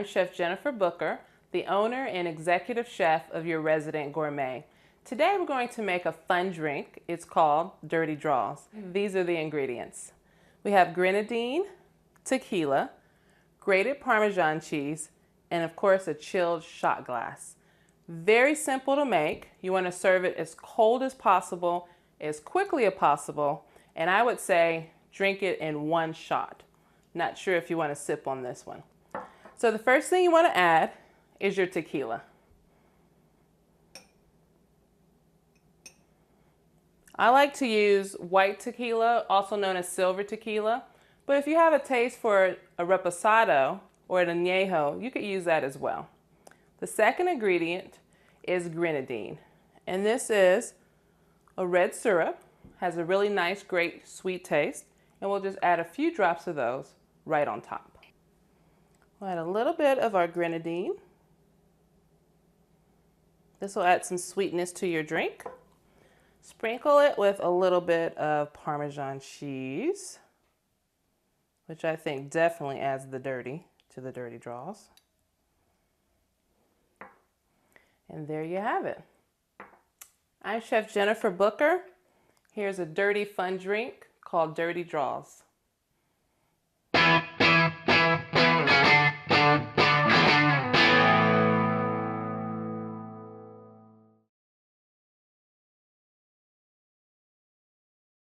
I'm Chef Jennifer Booker, the owner and executive chef of Your Resident Gourmet. Today we're going to make a fun drink. It's called Dirty Draws. These are the ingredients. We have grenadine, tequila, grated Parmesan cheese, and of course a chilled shot glass. Very simple to make. You want to serve it as cold as possible, as quickly as possible, and I would say drink it in one shot. Not sure if you want to sip on this one. So the first thing you want to add is your tequila. I like to use white tequila, also known as silver tequila, but if you have a taste for a reposado or an añejo, you could use that as well. The second ingredient is grenadine, and this is a red syrup, has a really nice, great, sweet taste, and we'll just add a few drops of those right on top. We'll add a little bit of our grenadine. This will add some sweetness to your drink. Sprinkle it with a little bit of Parmesan cheese, which I think definitely adds the dirty to the dirty draws. And there you have it. I'm Chef Jennifer Booker. Here's a dirty fun drink called Dirty Draws.